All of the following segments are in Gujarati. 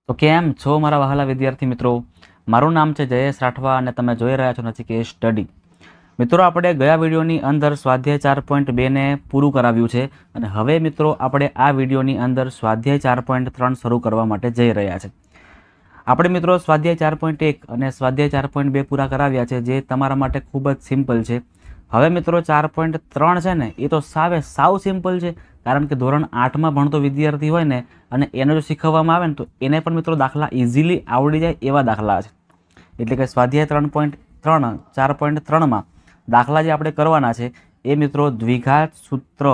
તો કેમ છો મારા વહાલા વિદ્યાર્થી મિત્રો? મારું નામ છે જયેશ રાઠવા અને તમે જોઈ રહ્યા છો નચિકેત સ્ટડી. મિત્રો, આપણે ગયા વિડીયોની અંદર સ્વાધ્યાય 4.2 ને પૂરું કરાવ્યું છે અને હવે મિત્રો આપણે આ વિડીયોની અંદર સ્વાધ્યાય 4.3 શરૂ કરવા માટે જઈ રહ્યા છે. આપણે મિત્રો સ્વાધ્યાય 4.1 અને સ્વાધ્યાય 4.2 પૂરા કરાવ્યા છે, જે તમારા માટે ખૂબ જ સિમ્પલ છે. હવે મિત્રો 4.3 છે ને, એ તો સાવ સિમ્પલ છે, કારણ કે ધોરણ 8માં ભણતો વિદ્યાર્થી હોય ને અને એને જો શીખવવામાં આવે ને તો એને પણ મિત્રો દાખલા ઇઝીલી આવડી જાય એવા દાખલા છે. એટલે કે સ્વાધ્યાય 3.3 4.3માં દાખલા જે આપણે કરવાના છે એ મિત્રો દ્વિઘાત સૂત્ર,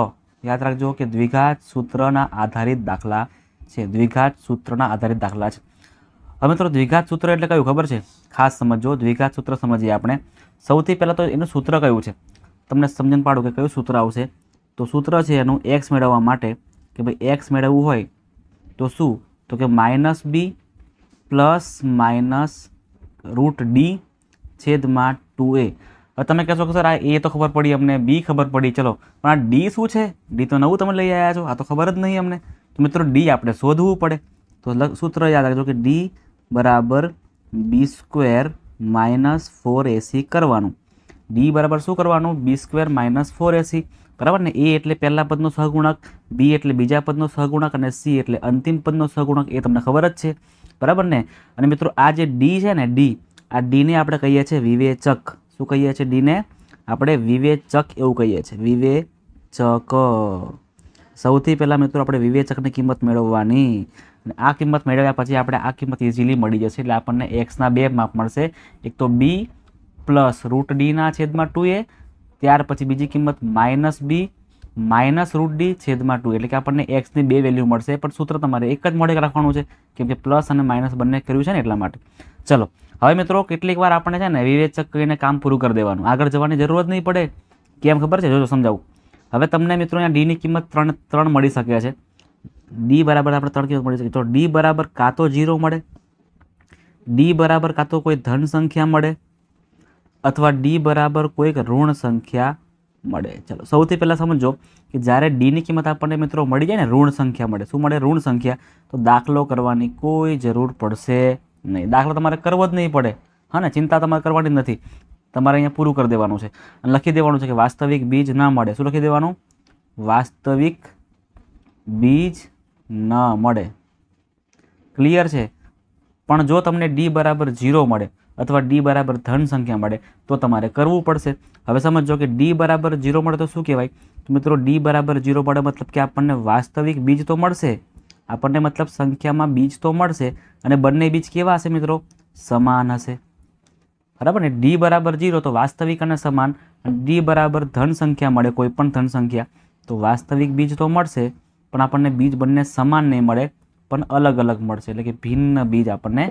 યાદ રાખજો કે દ્વિઘાત સૂત્રના આધારિત દાખલા છે. દ્વિઘાત સૂત્રના આધારિત દાખલા છે. હવે મિત્રો દ્વિઘાત સૂત્ર એટલે કયું ખબર છે? ખાસ સમજો. દ્વિઘાત સૂત્ર સમજીએ આપણે. સૌથી પહેલાં તો એનું સૂત્ર કયું છે તમને સમજણ પાડું કે કયું સૂત્ર આવશે. તો સૂત્ર છે એનું એક્સ મેળવવા માટે કે ભાઈ એક્સ મેળવવું હોય તો શું, તો કે -b પ્લસ માઇનસ √d છેદમાં 2a. હવે તમે કહેશો કે સર આ એ તો ખબર પડી અમને, બી ખબર પડી, ચલો, પણ આ ડી શું છે? ડી તો નવું તમે લઈ આવ્યા છો, આ તો ખબર જ નહીં અમને. તો મિત્રો ડી આપણે શોધવું પડે. તો સૂત્ર યાદ રાખજો કે ડી બરાબર b² - 4ac કરવાનું. ડી બરાબર શું કરવાનું? b² - 4ac, બરાબર ને. એ એટલે પહેલા પદનો સહગુણક, બી એટલે બીજા પદનો સહગુણક અને સી એટલે અંતિમ પદનો સહગુણક. એ તમને ખબર જ છે, બરાબર ને. અને મિત્રો આ જે ડી છે ને, ડી, આ ડીને આપણે કહીએ છીએ વિવેચક. શું કહીએ છીએ? ડીને આપણે વિવેચક એવું કહીએ છીએ, વિવેચક. સૌથી પહેલાં મિત્રો આપણે વિવેચકની કિંમત મેળવવાની. અને આ કિંમત મેળવ્યા પછી આપણે આ કિંમત ઇઝીલી મળી જશે. એટલે આપણને એક્સના બે માપ મળશે. એક તો બી પ્લસ √d છેદમાં 2a, ત્યાર પછી બીજી કિંમત -b -√d છેદમાં 2, એટલે કે આપણને એક્સની બે વેલ્યુ મળશે. પણ સૂત્ર તમારે એક જ મોડે રાખવાનું છે, કેમ કે પ્લસ અને માઇનસ બંને કર્યું છે ને એટલા માટે. ચલો, હવે મિત્રો કેટલીક વાર આપણે છે ને વિવેચક કહીને કામ પૂરું કરી દેવાનું, આગળ જવાની જરૂરત નહીં પડે. કેમ ખબર છે? જોજો સમજાવું. હવે તમને મિત્રો અહીંયા ડીની કિંમત 3 મળી શકે છે. ડી બરાબર આપણે 3 કિંમત મળી શકે. તો ડી બરાબર કાં તો 0 મળે, ડી બરાબર કાં તો કોઈ ધન સંખ્યા મળે, અથવા ડી બરાબર કોઈક ઋણ સંખ્યા મળે. ચલો, સૌથી પહેલાં સમજો કે જ્યારે ડીની કિંમત આપણને મિત્રો મળી જાય ને, ઋણ સંખ્યા મળે. શું મળે? ઋણ સંખ્યા. તો દાખલો કરવાની કોઈ જરૂર પડશે નહીં. દાખલો તમારે કરવો જ નહીં પડે. હા ને, ચિંતા તમારે કરવાની જ નથી. તમારે અહીંયા પૂરું કરી દેવાનું છે અને લખી દેવાનું છે કે વાસ્તવિક બીજ ન મળે. શું લખી દેવાનું? વાસ્તવિક બીજ ન મળે. ક્લિયર છે? પણ જો તમને ડી બરાબર 0 મળે અથવા ડી બરાબર ધન સંખ્યા મળે તો તમારે કરવું પડશે. હવે સમજો કે ડી બરાબર 0 મળે તો શું કહેવાય? તો મિત્રો ડી બરાબર 0 મળે મતલબ કે આપણને વાસ્તવિક બીજ તો મળશે, આપણને મતલબ સંખ્યામાં બીજ તો મળશે, અને બંને બીજ કેવા હશે મિત્રો? સમાન હશે, બરાબર ને. ડી બરાબર 0 તો વાસ્તવિક અને સમાન. ડી બરાબર ધન સંખ્યા મળે, કોઈ પણ ધન સંખ્યા, તો વાસ્તવિક બીજ તો મળશે, પણ આપણને બીજ બંને સમાન નહીં મળે, પણ અલગ અલગ મળશે, એટલે કે ભિન્ન બીજ આપણને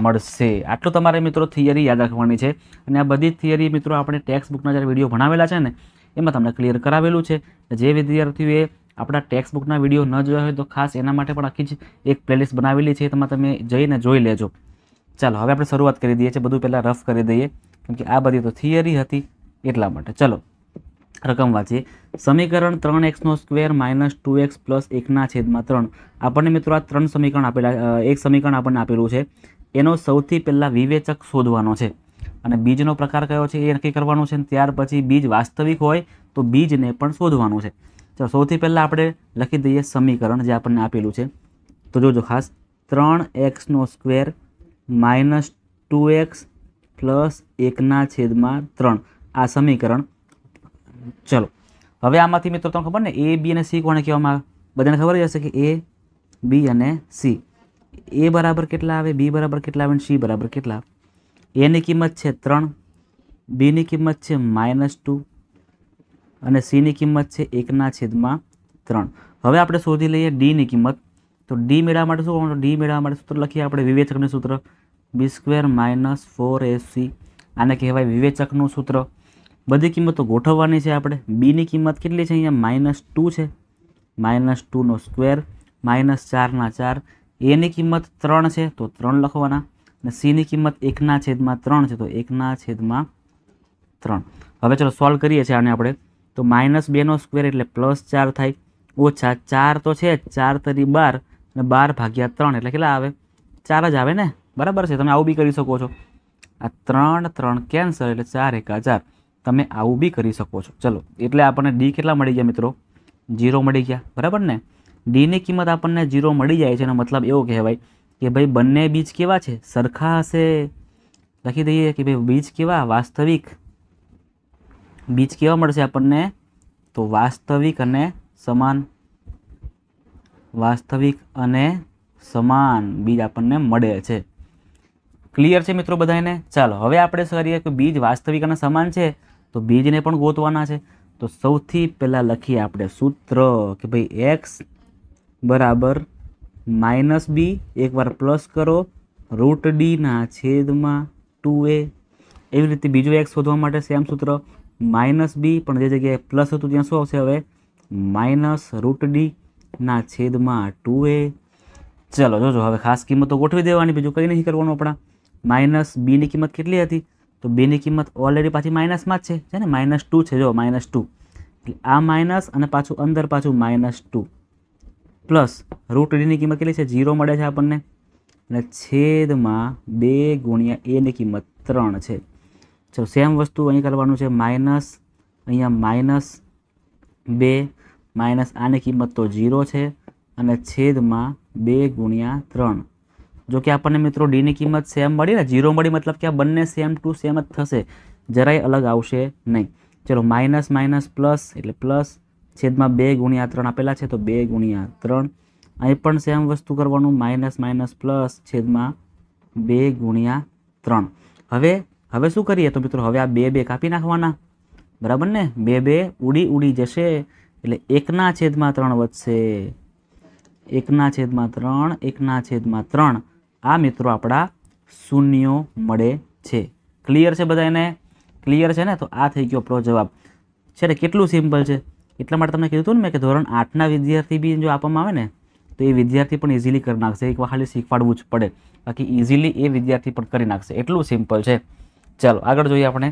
મળશે. આટલું તમારે મિત્રો થિયરી યાદ રાખવાની છે. અને આ બધી થિયરી મિત્રો આપણે ટેક્સ્ટ બુકના જ્યારે વિડીયો ભણાવેલા છે ને એમાં તમને ક્લિયર કરાવેલું છે. જે વિદ્યાર્થીઓએ આપણા ટેક્સ્ટ બુકના વિડીયો ન જોયા હોય તો ખાસ એના માટે પણ આખી જ એક પ્લેલિસ્ટ બનાવેલી છે, તેમાં તમે જઈને જોઈ લેજો. ચાલો, હવે આપણે શરૂઆત કરી દઈએ છીએ. બધું પહેલાં રફ કરી દઈએ, કેમ કે આ બધી તો થિયરી હતી એટલા માટે. ચલો, રકમ વાંચીએ. સમીકરણ 3x² - 2x + 1/3. આપણને મિત્રો આ 3 સમીકરણ આપેલા, એક સમીકરણ આપણને આપેલું છે. એનો સૌથી પહેલાં વિવેચક શોધવાનો છે અને બીજનો પ્રકાર કયો છે એ નક્કી કરવાનું છે. ત્યાર પછી બીજ વાસ્તવિક હોય તો બીજને પણ શોધવાનું છે. ચાલો, સૌથી પહેલાં આપણે લખી દઈએ સમીકરણ જે આપણને આપેલું છે. તો જોજો ખાસ, 3x² - 2x + 1/3 આ સમીકરણ. ચલો, હવે આમાંથી મિત્રો તમને ખબર ને એ, બી અને સી કોને કહેવામાં આવે? બધાને ખબર જ હશે કે એ, બી અને સી. એ બરાબર કેટલા આવે, બી બરાબર કેટલા આવે, સી બરાબર કેટલા આવે? એની કિંમત છે 3, બીની કિંમત છે -2 અને સીની કિંમત છે 1/3. હવે આપણે શોધી લઈએ ડીની કિંમત. તો ડી મેળવવા માટે શું કરવાનું? ડી મેળવવા માટે સૂત્ર લખીએ આપણે, વિવેચકનું સૂત્ર b² - 4ac. આને કહેવાય વિવેચકનું સૂત્ર. બધી કિંમતો ગોઠવવાની છે આપણે. બીની કિંમત કેટલી છે? અહીંયા -2 છે, -2² -4/4. એની કિંમત 3 છે તો 3 લખવાના, અને સીની કિંમત 1/3 છે તો 1/3. હવે ચલો સોલ્વ કરીએ છીએ આને આપણે. તો -2² એટલે +4 થાય, ઓછા 4 તો છે જ, 4 તરી 12 અને 12/3 એટલે કેટલા આવે? 4 જ આવે ને, બરાબર છે. તમે આવું બી કરી શકો છો. આ 3 3 કેન્સલ એટલે 4 એકા 4. તમે આવું બી કરી શકો છો. ચલો, એટલે આપણને ડી કેટલા મળી ગયા મિત્રો? 0 મળી ગયા, બરાબર ને? ડીની કિંમત આપણને 0 મળી જાય છે એનો મતલબ એવો કહેવાય કે ભાઈ બંને બીજ કેવા છે? સરખા હશે. લખી દઈએ કે ભાઈ બીજ કેવા? વાસ્તવિક બીજ કેવા મળશે આપણને? તો વાસ્તવિક અને સમાન. વાસ્તવિક અને સમાન બીજ આપણને મળે છે. ક્લિયર છે મિત્રો બધાને? ચાલો, હવે આપણે કરીએ કે બીજ વાસ્તવિક અને સમાન છે તો બીજને પણ ગોતવાના છે. તો સૌથી પહેલાં લખીએ આપણે સૂત્ર કે ભાઈ એક્સ બરાબર -b, એકવાર પ્લસ કરો, √d/2a. એવી રીતે બીજો એક્સ શોધવા માટે સેમ સૂત્ર -b, પણ જે જગ્યાએ પ્લસ હતું ત્યાં શું આવશે હવે? -√d/2a. ચલો જોજો, હવે ખાસ કિંમતો ગોઠવી દેવાની, બીજું કંઈ નહીં કરવાનું. આપણા -bની કિંમત કેટલી હતી? તો bની કિંમત ઓલરેડી પાછી માઇનસમાં જ છે ને, -2 છે. જો -2 એટલે આ માઇનસ અને પાછું અંદર પાછું -2 પ્લસ √dની કિંમત કેટલી છે? 0 મળે છે આપણને, અને છેદમાં 2 ગુણ્યા a ની કિંમત 3 છે. ચલો, સેમ વસ્તુ અહીં કરવાનું છે. માઇનસ અહીંયા -2 માઇનસ આની કિંમત તો 0 છે, અને છેદમાં 2 ગુણ્યા 3. જો કે આપણને મિત્રો ડીની કિંમત સેમ મળી ને, 0 મળી, મતલબ કે આ બંને સેમ ટુ સેમ જ થશે, જરાય અલગ આવશે નહીં. ચલો, માઇનસ માઇનસ પ્લસ એટલે પ્લસ, છેદમાં 2 ગુણ્યા 3 આપેલા છે તો 2 ગુણ્યા 3. અહીં પણ સેમ વસ્તુ કરવાનું, માઇનસ માઇનસ પ્લસ, છેદમાં 2 ગુણ્યા 3. હવે શું કરીએ તો મિત્રો, હવે આ 2 કાપી નાખવાના, બરાબર ને? 2 ઉડી જશે એટલે 1/3 વધશે. 1/3 1/3 આ મિત્રો આપણા શૂન્યો મળે છે. ક્લિયર છે બધાને? ક્લિયર છે ને? તો આ થઈ ગયો આપણો જવાબ. છે ને? કેટલું સિમ્પલ છે. એટલા માટે તમને કીધું હતું ને મેં કે ધોરણ 8ના વિદ્યાર્થી બી જો આપવામાં આવે ને તો એ વિદ્યાર્થી પણ ઇઝીલી કરી નાખશે. એક વાર ખાલી શીખવાડવું જ પડે, બાકી ઇઝીલી એ વિદ્યાર્થી પણ કરી નાખશે. એટલું સિમ્પલ છે. ચાલો આગળ જોઈએ. આપણે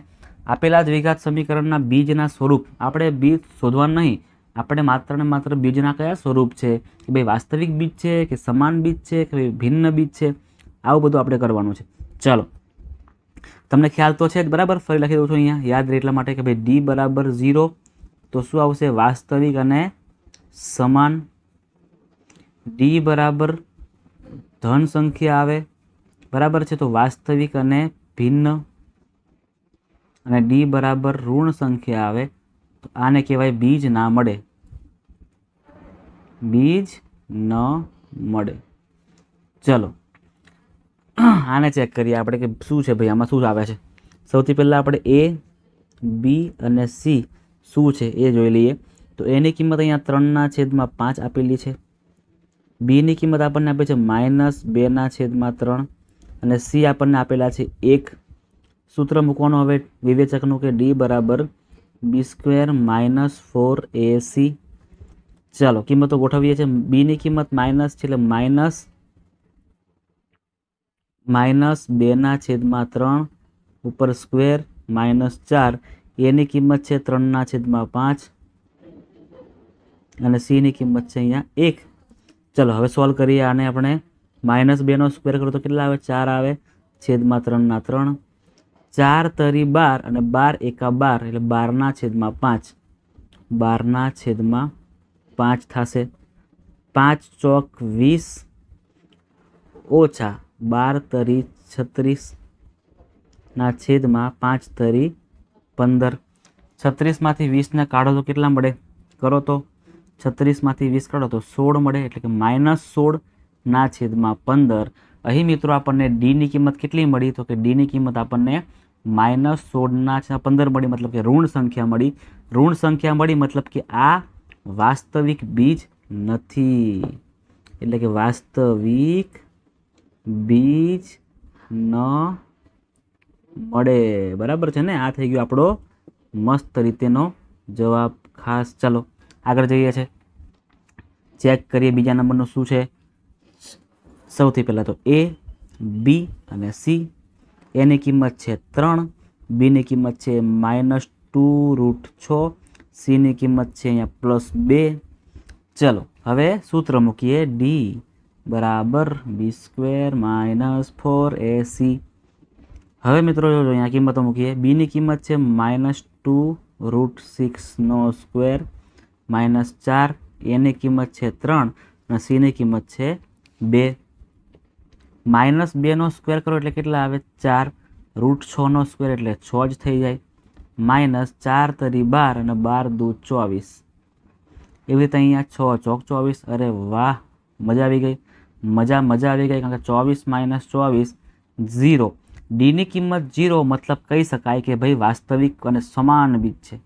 આપેલા દ્વિઘાત સમીકરણના બીજના સ્વરૂપ, આપણે બીજ શોધવાનું નહીં, આપણે માત્ર ને માત્ર બીજના કયા સ્વરૂપ છે, કે ભાઈ વાસ્તવિક બીજ છે કે સમાન બીજ છે કે ભાઈ ભિન્ન બીજ છે, આવું બધું આપણે કરવાનું છે. ચાલો, તમને ખ્યાલ તો છે જ, બરાબર? ફરી લખી દઉં છું અહીંયા, યાદ રહે એટલા માટે કે ભાઈ ડી બરાબર 0 તો શું આવશે? વાસ્તવિક અને સમાન. ડી બરાબર ધન સંખ્યા આવે, બરાબર છે, તો વાસ્તવિક અને ભિન્ન. અને ડી બરાબર ઋણ સંખ્યા આવે તો આને કહેવાય બીજ ના મળે. બીજ ન મળે. ચલો, આને ચેક કરીએ આપણે કે શું છે ભાઈ, આમાં શું આવે છે. સૌથી પહેલાં આપણે એ, બી અને સી શું છે એ જોઈ લઈએ. તો એની કિંમત અહીંયા 3/5 આપેલી છે. બીની કિંમત આપણને આપે છે -2/3 અને સી આપણને આપેલા છે 1. સૂત્ર મૂકવાનું હવે વિવેચકનું કે ડી બરાબર b² - 4ac. ચાલો, કિંમતો ગોઠવીએ છીએ. બીની કિંમત માઇનસ છે એટલે -2/3 ઉપર સ્ક્વેર -4. એની કિંમત છે 3/5 અને સીની કિંમત છે અહીંયા 1. ચલો હવે સોલ્વ કરીએ આને. આપણે -2નો સ્ક્વેર કરો તો કેટલા આવે? 4 આવે, છેદમાં 3/3. 4 તરી 12 અને 12 એકા 12 એટલે 12/5. 12/5 થશે. 5 ચોક 20 ઓછા 12 તરી 36 ના છેદમાં 5 તરી 15. 36માંથી 20ને કાઢો તો કેટલા મળે? કરો તો 36માંથી 20 કાઢો તો 16 મળે, એટલે કે -16/15. અહીં મિત્રો આપણને ડીની કિંમત કેટલી મળી? તો કે ડીની કિંમત આપણને -16/15 મળી, મતલબ કે ઋણ સંખ્યા મળી. ઋણ સંખ્યા મળી મતલબ કે આ વાસ્તવિક બીજ નથી, એટલે કે વાસ્તવિક બીજ ન મળે. બરાબર છે ને? આ થઈ ગયો આપણો મસ્ત રીતેનો જવાબ ખાસ. ચાલો આગળ જઈએ છે, ચેક કરીએ બીજા નંબરનું શું છે. સૌથી પહેલાં તો એ, બી અને સી. એની કિંમત છે 3, બીની કિંમત છે -2√6, સીની કિંમત છે અહીંયા +2. ચલો હવે સૂત્ર મૂકીએ. ડી બરાબર b² - 4ac। હવે મિત્રો જો અહીંયા કિંમતો મૂકીએ। બીની કિંમત છે -2√6² -4, એની કિંમત છે 3 અને સીની કિંમત છે 2। -2² કરો એટલે કેટલા આવે 4, √6² એટલે 6 જ થઈ જાય, -4 તરી 12 અને 12 દુ 24। એવી રીતે અહીંયા 6 ચોક 24। અરે વાહ, મજા આવી ગઈ, મજા આવી ગઈ, કારણ કે 24 - 24 0। ડીની કિંમત 0 મતલબ કહી શકાય કે ભાઈ વાસ્તવિક અને સમાન બીજ છે।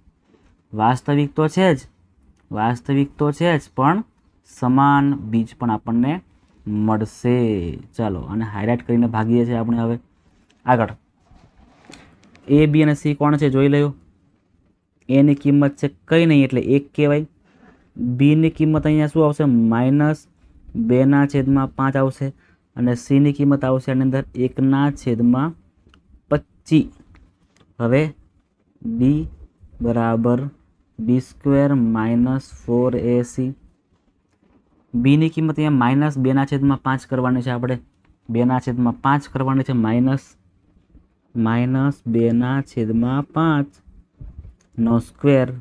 વાસ્તવિક તો છે જ, પણ સમાન બીજ પણ આપણને મળશે। ચાલો અને હાઇલાઇટ કરીને ભાગીએ છીએ આપણે હવે આગળ। એ, બી અને સી કોણ છે જોઈ લ્યો। એની કિંમત છે કંઈ નહીં એટલે 1 કહેવાય। બીની કિંમત અહીંયા શું આવશે -2/5 આવશે અને સીની કિંમત આવશે આની અંદર 1/25। હવે ડી બરાબર b² - 4ac। બીની કિંમત અહીંયા -2/5 કરવાની છે આપણે, 2/5 કરવાની છે, -2/5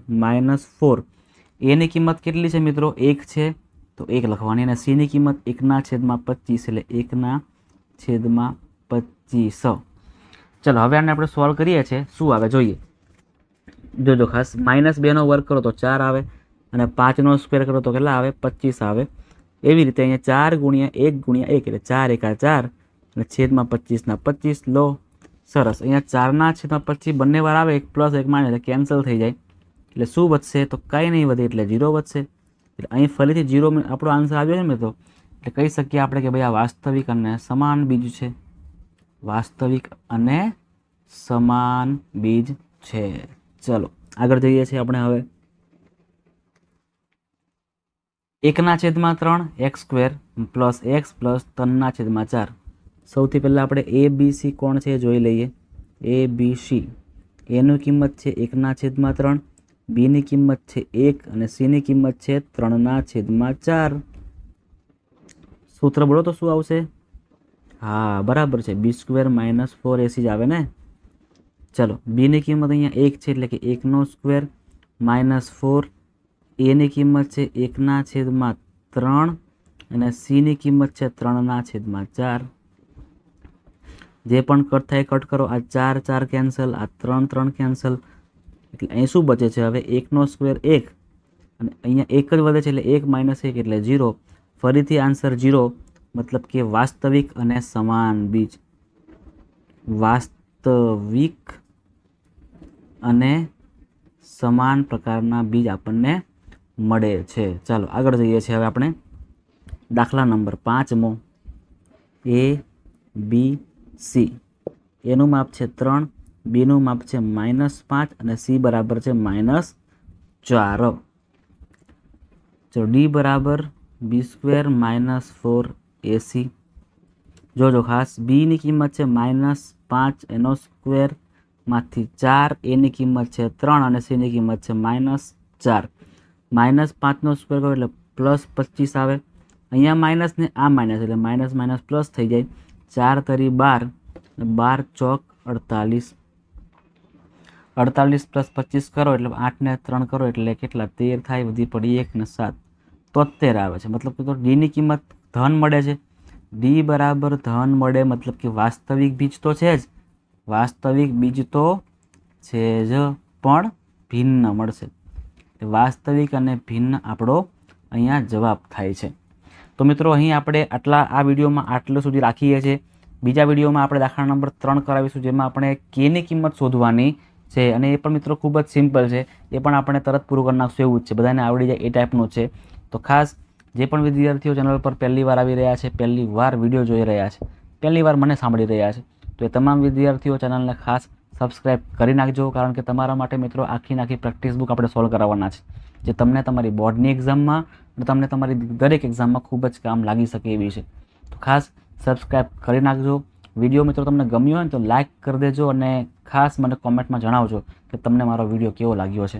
-4। એની કિંમત કેટલી છે મિત્રો 1 છે તો 1 લખવાની અને સીની કિંમત 1/25 એટલે 1/25। ચલો હવે આને આપણે સોલ્વ કરીએ છીએ, શું આવે જોઈએ। જોજો ખાસ, -2નો વર્ગ કરો તો 4 આવે અને 5નો સ્ક્વેર કરો તો કેટલા આવે 25 આવે। એવી રીતે અહીંયા 4 × 1 × 1 એટલે 4 × 4 અને છેદમાં 25/25 લો। સરસ, અહીંયા 4/25 બંને વાર આવે, 1 + 1 - એટલે કેન્સલ થઈ જાય, એટલે શું વધશે તો કાંઈ નહીં વધે એટલે 0 વધશે। એટલે અહીં ફરીથી 0 આપણો આન્સર આવ્યો છે મિત્રો, એટલે કહી શકીએ આપણે કે ભાઈ આ વાસ્તવિક અને સમાન બીજ છે। વાસ્તવિક અને સમાન બીજ છે। ચલો આગળ જઈએ છીએ આપણે હવે। 1/3 x² + x + 3/4। સૌથી પહેલાં આપણે ABC કોણ છે જોઈ લઈએ। ABC એની કિંમત છે 1/3, બીની કિંમત છે 1 અને સીની કિંમત છે 3/4। સૂત્ર બોલો તો શું આવશે? હા બરાબર છે, b² - 4ac જ આવે ને। ચલો બીની કિંમત અહીંયા 1 છે એટલે કે 1નો સ્ક્વેર -4, એની કિંમત છે 1/3 અને સીની કિંમત છે 3/4। જે પણ કટ થાય કટ કરો, આ 4 4 કેન્સલ, આ 3 3 કેન્સલ, એટલે અહીં શું બચે છે હવે 1નો સ્ક્વેર 1 અને અહીંયા 1 જ વધે છે એટલે 1 - 1 એટલે 0। ફરીથી આન્સર 0 મતલબ કે વાસ્તવિક અને સમાન બીજ। વાસ્તવિક અને સમાન પ્રકારના બીજ આપણને મળે છે। ચાલો આગળ જઈએ છીએ હવે આપણે દાખલા નંબર 5મો। ABC એનું માપ છે 3, બીનું માપ છે -5 અને સી બરાબર છે -4। તો ડી બરાબર b² - 4ac। જોજો ખાસ, બીની કિંમત છે -5 એનો સ્ક્વેર માંથી 4, એની કિંમત છે 3 અને સીની કિંમત છે -4। -5નો સ્ક્વેર કરો એટલે +25 આવે, અહીંયા માઇનસ ને આ માઇનસ એટલે માઇનસ માઇનસ પ્લસ થઈ જાય, 4 તરી 12 અને 12 ચોક 48, 48 + 25 કરો એટલે 8 ને 3 કરો એટલે કેટલા 13 થાય, વધી પડી 1 ને 7 73 આવે છે। મતલબ કે તો ડીની કિંમત ધન મળે છે। ડી બરાબર ધન મળે મતલબ કે વાસ્તવિક બીજ તો છે જ, વાસ્તવિક બીજ તો છે જ પણ ભિન્ન મળશે। વાસ્તવિક અને ભિન્ન આપણો અહીંયા જવાબ થાય છે। તો મિત્રો અહીં આપણે આ વિડીયોમાં આટલું સુધી રાખીએ છીએ। બીજા વિડીયોમાં આપણે દાખલા નંબર 3 કરાવીશું, જેમાં આપણે કેની કિંમત શોધવાની છે અને એ પણ મિત્રો ખૂબ જ સિમ્પલ છે, એ પણ આપણે તરત પૂરું કરી નાખશું એવું જ છે, બધાને આવડી જાય એ ટાઈપનું છે। તો ખાસ જે પણ વિદ્યાર્થીઓ ચેનલ પર પહેલી વાર આવી રહ્યા છે, પહેલી વાર વિડીયો જોઈ રહ્યા છે, પહેલી વાર મને સાંભળી રહ્યા છે, તો એ તમામ વિદ્યાર્થીઓ ચેનલને ખાસ સબસ્ક્રાઈબ કરી નાખજો, કારણ કે તમારા માટે મિત્રો આખી પ્રેક્ટિસ બુક આપણે સોલ્વ કરાવવાના છે, જે તમને તમારી બોર્ડની એક્ઝામમાં અને તમને તમારી દરેક એક્ઝામમાં ખૂબ જ કામ લાગી શકે એવી છે। તો ખાસ સબસ્ક્રાઈબ કરી નાખજો। વિડીયો મિત્રો તમને ગમ્યો હોય તો લાઇક કરી દેજો અને ખાસ મને કોમેન્ટમાં જણાવજો કે તમને મારો વિડીયો કેવો લાગ્યો છે।